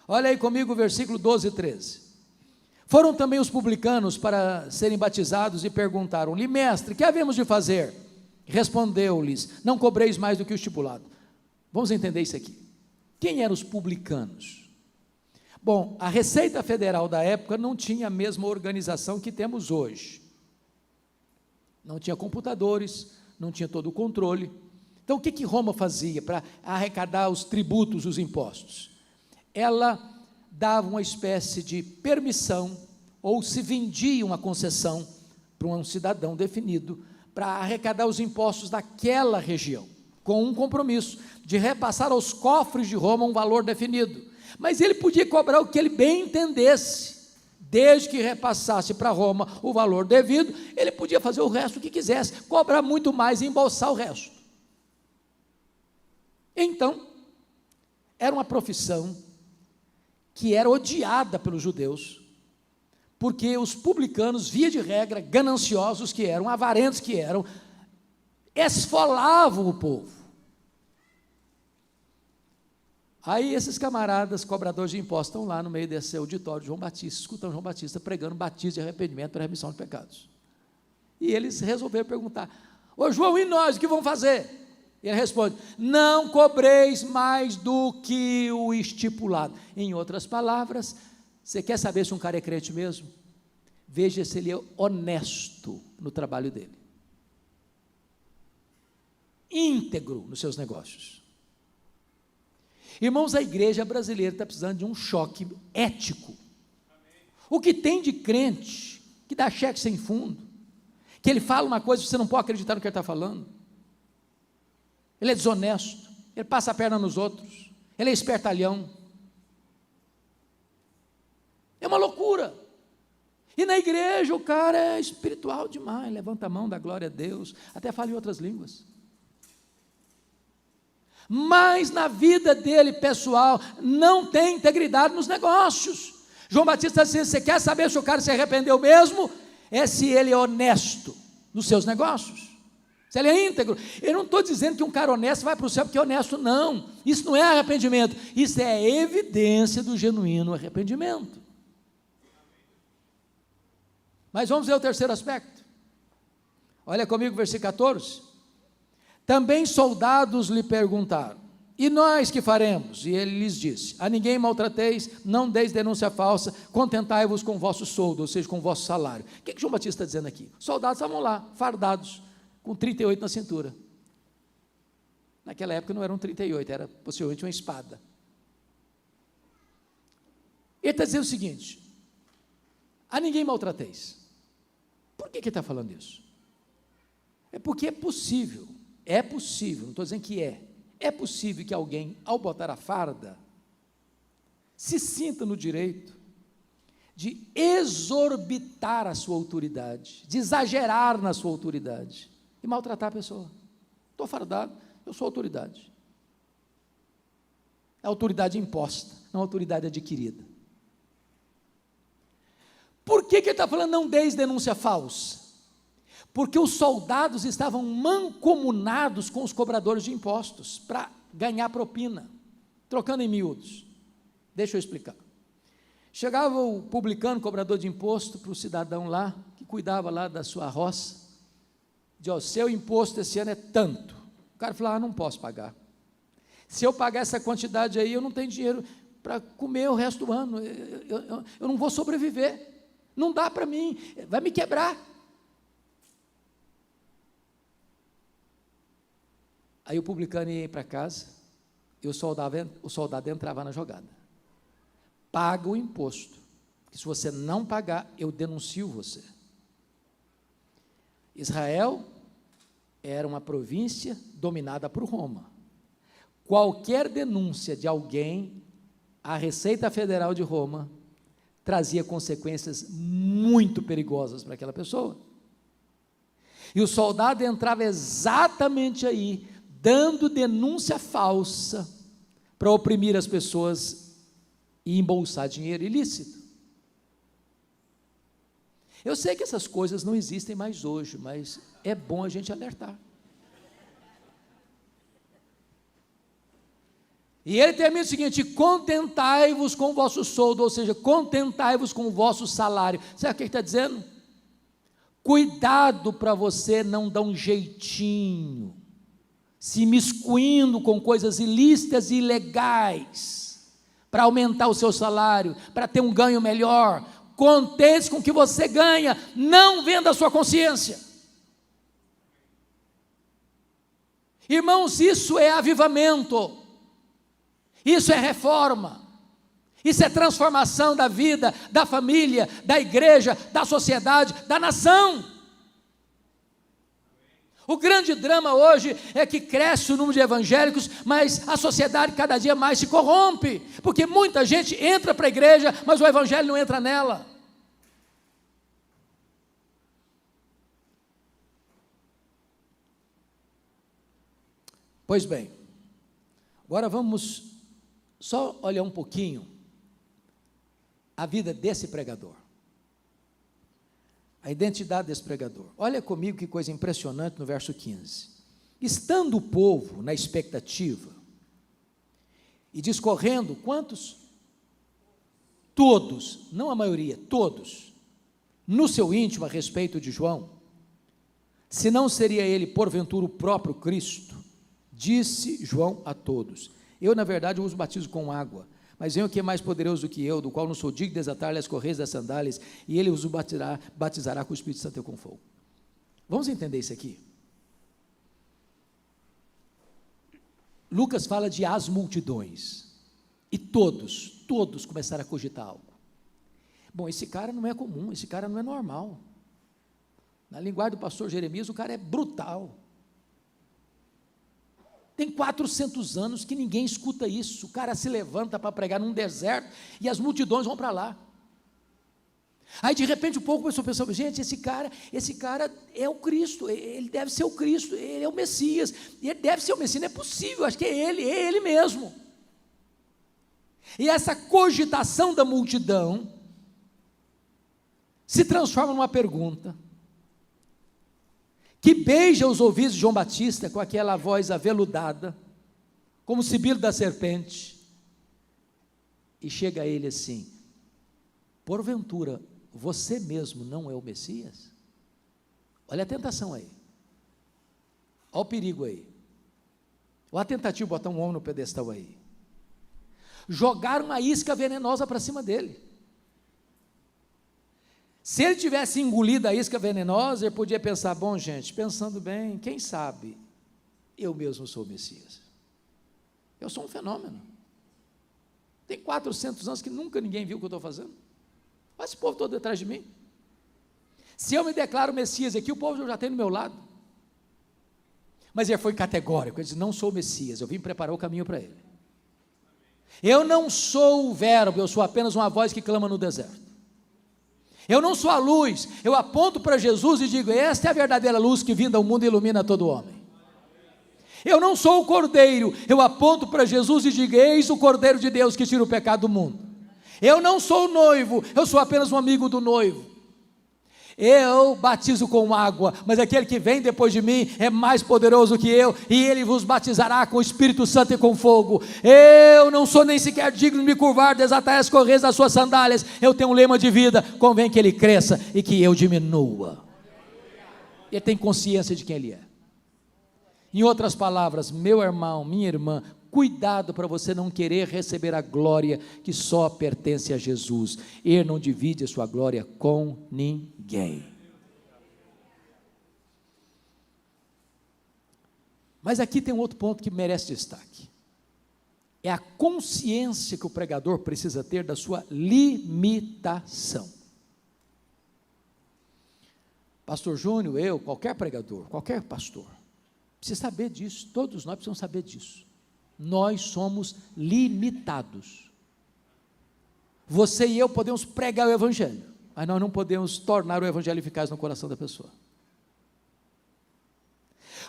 Olha aí comigo o versículo 12 e 13. Foram também os publicanos para serem batizados e perguntaram-lhe, mestre, que havemos de fazer? Respondeu-lhes, não cobreis mais do que o estipulado. Vamos entender isso aqui. Quem eram os publicanos? Bom, a Receita Federal da época não tinha a mesma organização que temos hoje. Não tinha computadores, não tinha todo o controle. Então o que Roma fazia para arrecadar os tributos, os impostos? Ela dava uma espécie de permissão, ou se vendia uma concessão para um cidadão definido, para arrecadar os impostos daquela região, com um compromisso de repassar aos cofres de Roma um valor definido. Mas ele podia cobrar o que ele bem entendesse. Desde que repassasse para Roma o valor devido, ele podia fazer o resto que quisesse, cobrar muito mais e embolsar o resto. Então, era uma profissão que era odiada pelos judeus, porque os publicanos, via de regra, gananciosos que eram, avarentos que eram, esfolavam o povo. Aí esses camaradas, cobradores de impostos, estão lá no meio desse auditório de João Batista, escutando João Batista pregando batismo de arrependimento para remissão de pecados. E eles resolveram perguntar: ô João, e nós, o que vamos fazer? E ele responde: não cobreis mais do que o estipulado. Em outras palavras, você quer saber se um cara é crente mesmo? Veja se ele é honesto no trabalho dele, íntegro nos seus negócios. Irmãos, a igreja brasileira está precisando de um choque ético. O que tem de crente que dá cheque sem fundo, que ele fala uma coisa e você não pode acreditar no que ele está falando, ele é desonesto, ele passa a perna nos outros, ele é espertalhão, é uma loucura. E na igreja o cara é espiritual demais, levanta a mão, dá glória a Deus, até fala em outras línguas, mas na vida dele pessoal não tem integridade nos negócios. João Batista está dizendo: você quer saber se o cara se arrependeu mesmo? É se ele é honesto nos seus negócios, se ele é íntegro. Eu não estou dizendo que um cara honesto vai para o céu porque é honesto, não, isso não é arrependimento, isso é evidência do genuíno arrependimento. Mas vamos ver o terceiro aspecto. Olha comigo, versículo 14. Também soldados lhe perguntaram: e nós que faremos? E ele lhes disse: a ninguém maltrateis, não deis denúncia falsa, contentai-vos com o vosso soldo, ou seja, com o vosso salário. O que João Batista está dizendo aqui? Os soldados estavam lá, fardados, com 38 na cintura. Naquela época não eram 38, era possivelmente uma espada. Ele está dizendo o seguinte: a ninguém maltrateis. Por que ele está falando isso? É porque é possível, não estou dizendo que é possível que alguém, ao botar a farda, se sinta no direito de exorbitar a sua autoridade, de exagerar na sua autoridade e maltratar a pessoa. Estou fardado, eu sou autoridade. É autoridade imposta, não autoridade adquirida. Por que ele está falando não deis denúncia falsa? Porque os soldados estavam mancomunados com os cobradores de impostos para ganhar propina, trocando em miúdos. Deixa eu explicar. Chegava o publicano, cobrador de imposto, para o cidadão lá, que cuidava lá da sua roça, dizia: o seu imposto esse ano é tanto. O cara falou: não posso pagar. Se eu pagar essa quantidade aí, eu não tenho dinheiro para comer o resto do ano, eu não vou sobreviver, não dá para mim, vai me quebrar. Aí o publicano ia para casa e o soldado entrava na jogada. Paga o imposto, porque se você não pagar, eu denuncio você. Israel era uma província dominada por Roma. Qualquer denúncia de alguém à Receita Federal de Roma trazia consequências muito perigosas para aquela pessoa. E o soldado entrava exatamente aí, dando denúncia falsa para oprimir as pessoas e embolsar dinheiro ilícito. Eu sei que essas coisas não existem mais hoje, mas é bom a gente alertar. E ele termina o seguinte: contentai-vos com o vosso soldo, ou seja, contentai-vos com o vosso salário. Sabe o que ele está dizendo? Cuidado para você não dar um jeitinho, se miscuindo com coisas ilícitas e ilegais, para aumentar o seu salário, para ter um ganho melhor. Contente com o que você ganha, não venda a sua consciência. Irmãos, isso é avivamento, isso é reforma, isso é transformação da vida, da família, da igreja, da sociedade, da nação. O grande drama hoje é que cresce o número de evangélicos, mas a sociedade cada dia mais se corrompe, porque muita gente entra para a igreja, mas o evangelho não entra nela. Pois bem, agora vamos só olhar um pouquinho a vida desse pregador, a identidade desse pregador. Olha comigo que coisa impressionante no verso 15. Estando o povo na expectativa, E discorrendo, quantos? Todos, não a maioria, todos, no seu íntimo a respeito de João, se não seria ele porventura o próprio Cristo, disse João a todos: eu na verdade os batizo com água, mas vem o que é mais poderoso do que eu, do qual não sou digno de desatar-lhe as correias das sandálias, e ele os batizará com o Espírito Santo e com fogo. Vamos entender isso aqui? Lucas fala de as multidões, e todos começaram a cogitar algo. Bom, esse cara não é comum, esse cara não é normal. Na linguagem do pastor Jeremias, o cara é brutal. Tem 400 anos que ninguém escuta isso. O cara se levanta para pregar num deserto e as multidões vão para lá. Aí de repente o povo começou a pensar: gente, esse cara é o Cristo, ele deve ser o Cristo, ele é o Messias, ele deve ser o Messias, não é possível, acho que é ele mesmo. E essa cogitação da multidão se transforma numa pergunta, que beija os ouvidos de João Batista com aquela voz aveludada, como o sibilo da serpente, e chega a ele assim: porventura, você mesmo não é o Messias? Olha a tentação aí, olha o perigo aí, olha a tentativa de botar um homem no pedestal aí. Jogaram uma isca venenosa para cima dele. Se ele tivesse engolido a isca venenosa, ele podia pensar: bom, gente, pensando bem, quem sabe eu mesmo sou o Messias, eu sou um fenômeno, tem 400 anos que nunca ninguém viu o que eu estou fazendo, olha esse povo todo atrás de mim, se eu me declaro Messias aqui, o povo já tem do meu lado. Mas ele foi categórico, ele disse: não sou o Messias, eu vim preparar o caminho para ele, eu não sou o verbo, eu sou apenas uma voz que clama no deserto. Eu não sou a luz, eu aponto para Jesus e digo: esta é a verdadeira luz que vinda ao mundo e ilumina todo homem. Eu não sou o cordeiro, eu aponto para Jesus e digo: eis o cordeiro de Deus que tira o pecado do mundo. Eu não sou o noivo, eu sou apenas um amigo do noivo. Eu batizo com água, mas aquele que vem depois de mim é mais poderoso que eu, e ele vos batizará com o Espírito Santo e com fogo. Eu não sou nem sequer digno de me curvar, desatar as correias das suas sandálias. Eu tenho um lema de vida: convém que ele cresça e que eu diminua. Ele tem consciência de quem ele é. Em outras palavras, meu irmão, minha irmã, cuidado para você não querer receber a glória que só pertence a Jesus. Ele não divide a sua glória com ninguém. Mas aqui tem um outro ponto que merece destaque. É a consciência que o pregador precisa ter da sua limitação. Pastor Júnior, eu, qualquer pregador, qualquer pastor, precisa saber disso. Todos nós precisamos saber disso. Nós somos limitados. Você e eu podemos pregar o Evangelho, mas nós não podemos tornar o Evangelho eficaz no coração da pessoa.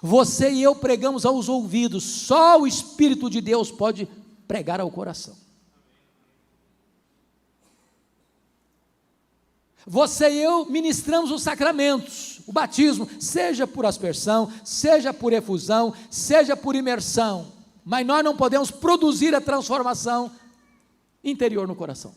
Você e eu pregamos aos ouvidos, só o Espírito de Deus pode pregar ao coração. Você e eu ministramos os sacramentos, o batismo, seja por aspersão, seja por efusão, seja por imersão, mas nós não podemos produzir a transformação interior no coração.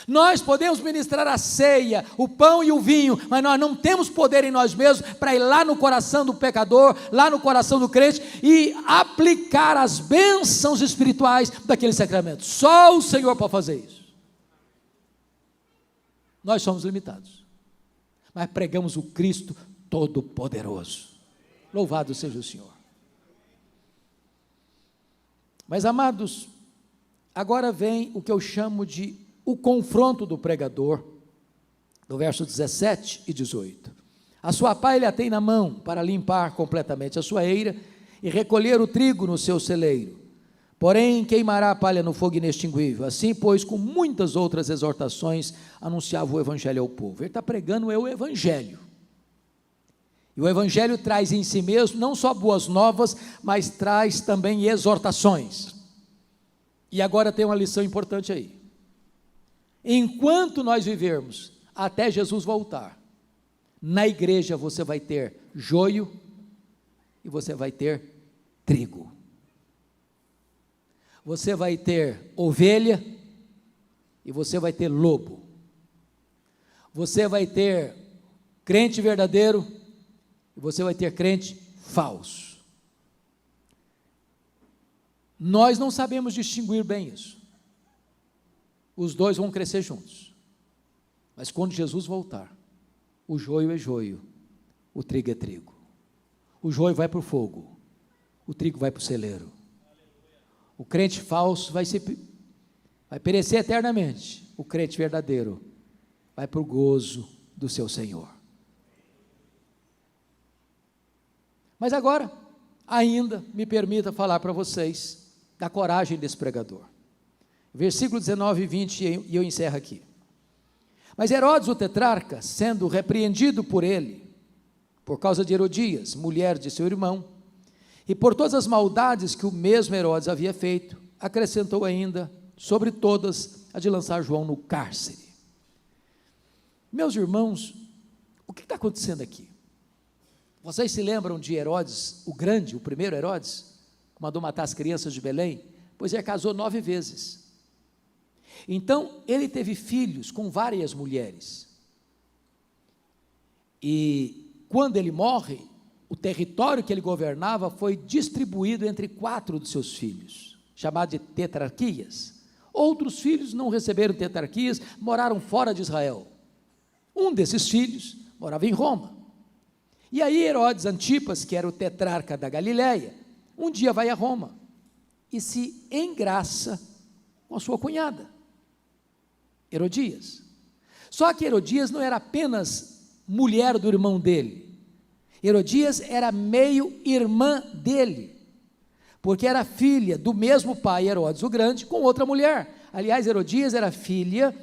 Nós podemos ministrar a ceia, o pão e o vinho, mas nós não temos poder em nós mesmos para ir lá no coração do pecador, lá no coração do crente e aplicar as bênçãos espirituais daquele sacramento. Só o Senhor pode fazer isso. Nós somos limitados, mas pregamos o Cristo Todo-Poderoso. Louvado seja o Senhor. Mas, amados, agora vem o que eu chamo de o confronto do pregador, no verso 17 e 18. A sua pá ele a tem na mão para limpar completamente a sua eira e recolher o trigo no seu celeiro. Porém, queimará a palha no fogo inextinguível. Assim, pois, com muitas outras exortações, anunciava o Evangelho ao povo. Ele está pregando o Evangelho. E o Evangelho traz em si mesmo não só boas novas, mas traz também exortações. E agora tem uma lição importante aí. Enquanto nós vivermos até Jesus voltar, na igreja você vai ter joio e você vai ter trigo. você vai ter ovelha e você vai ter lobo. Você vai ter crente verdadeiro e você vai ter crente falso. Nós não sabemos distinguir bem isso. Os dois vão crescer juntos. Mas quando Jesus voltar, o joio é joio, o trigo é trigo. O joio vai para o fogo, o trigo vai para o celeiro. O crente falso vai perecer eternamente. O crente verdadeiro vai para o gozo do seu Senhor. Mas agora, ainda me permita falar para vocês da coragem desse pregador. Versículo 19 e 20, e eu encerro aqui. Mas Herodes o tetrarca, sendo repreendido por ele, por causa de Herodias, mulher de seu irmão, e por todas as maldades que o mesmo Herodes havia feito, acrescentou ainda, sobre todas, a de lançar João no cárcere. Meus irmãos, o que está acontecendo aqui? Vocês se lembram de Herodes, o grande, o primeiro Herodes, que mandou matar as crianças de Belém? Pois ele casou 9 vezes. Então, ele teve filhos com várias mulheres. E quando ele morre, o território que ele governava foi distribuído entre 4 dos seus filhos, chamado de tetrarquias. Outros filhos não receberam tetrarquias, moraram fora de Israel. Um desses filhos morava em Roma. E aí Herodes Antipas, que era o tetrarca da Galileia, um dia vai a Roma e se engraça com a sua cunhada, Herodias. Só que Herodias não era apenas mulher do irmão dele. Herodias era meio irmã dele, porque era filha do mesmo pai, Herodes o Grande, com outra mulher. Aliás, Herodias era filha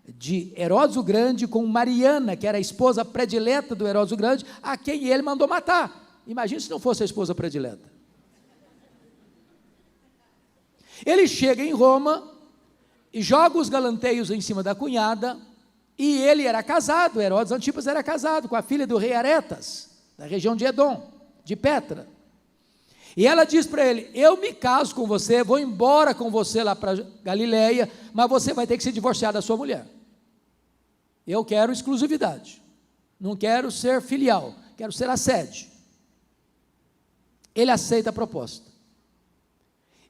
de Herodes o Grande com Mariana, que era a esposa predileta do Herodes o Grande, a quem ele mandou matar. Imagina se não fosse a esposa predileta. Ele chega em Roma e joga os galanteios em cima da cunhada, e ele era casado, Herodes Antipas era casado com a filha do rei Aretas, da região de Edom, de Petra. E ela diz para ele: eu me caso com você, vou embora com você lá para Galileia, mas você vai ter que se divorciar da sua mulher. Eu quero exclusividade, não quero ser filial, quero ser assédio. Ele aceita a proposta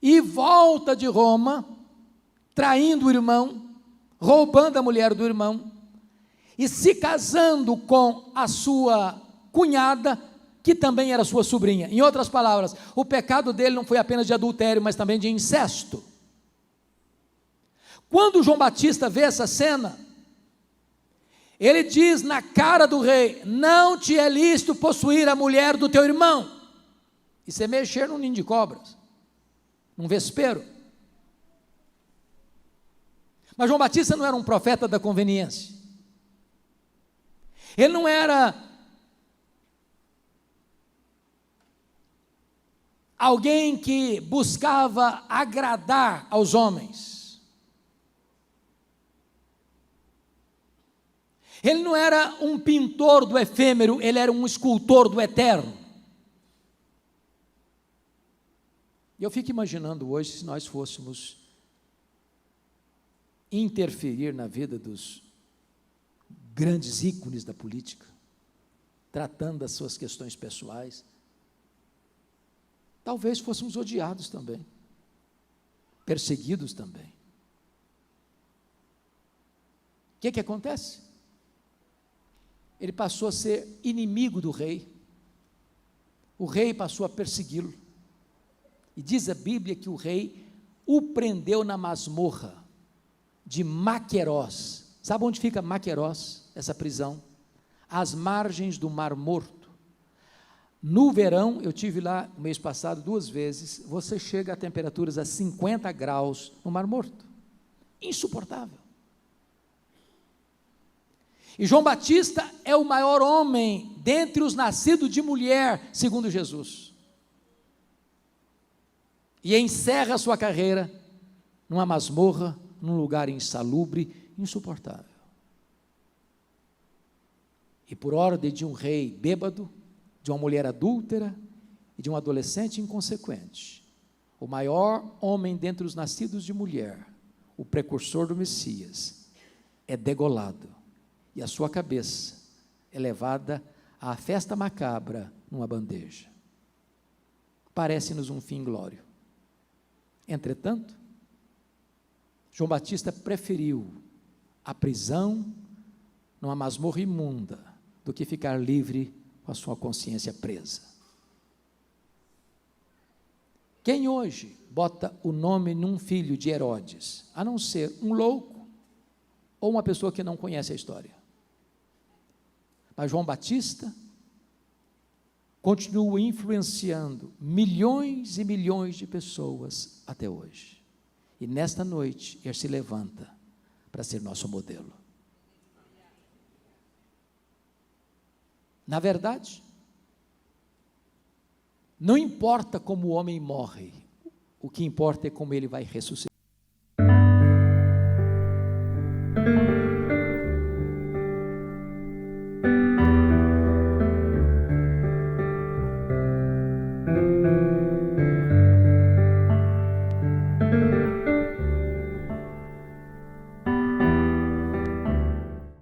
e volta de Roma, traindo o irmão, roubando a mulher do irmão e se casando com a sua cunhada, que também era sua sobrinha. Em outras palavras, o pecado dele não foi apenas de adultério, mas também de incesto. Quando João Batista vê essa cena, ele diz na cara do rei: não te é lícito possuir a mulher do teu irmão. Isso é mexer num ninho de cobras, num vespeiro. Mas João Batista não era um profeta da conveniência. Ele não era alguém que buscava agradar aos homens. Ele não era um pintor do efêmero, ele era um escultor do eterno. E eu fico imaginando hoje, se nós fôssemos interferir na vida dos grandes ícones da política, tratando das suas questões pessoais, talvez fôssemos odiados também, perseguidos também. O que acontece? Ele passou a ser inimigo do rei, o rei passou a persegui-lo, e diz a Bíblia que o rei o prendeu na masmorra de Maquerós. Sabe onde fica Maquerós, essa prisão? Às margens do Mar Morto. No verão, eu tive lá no mês passado 2 vezes, você chega a temperaturas a 50 graus no Mar Morto. Insuportável. E João Batista é o maior homem dentre os nascidos de mulher, segundo Jesus. E encerra a sua carreira numa masmorra, num lugar insalubre, insuportável. E por ordem de um rei bêbado, de uma mulher adúltera e de um adolescente inconsequente, o maior homem dentre os nascidos de mulher, o precursor do Messias, é degolado e a sua cabeça é levada à festa macabra numa bandeja. Parece-nos um fim inglório. Entretanto, João Batista preferiu a prisão numa masmorra imunda do que ficar livre com a sua consciência presa. Quem hoje bota o nome num filho de Herodes, a não ser um louco ou uma pessoa que não conhece a história? Mas João Batista continua influenciando milhões e milhões de pessoas até hoje. E nesta noite ele se levanta para ser nosso modelo. Na verdade, não importa como o homem morre, o que importa é como ele vai ressuscitar.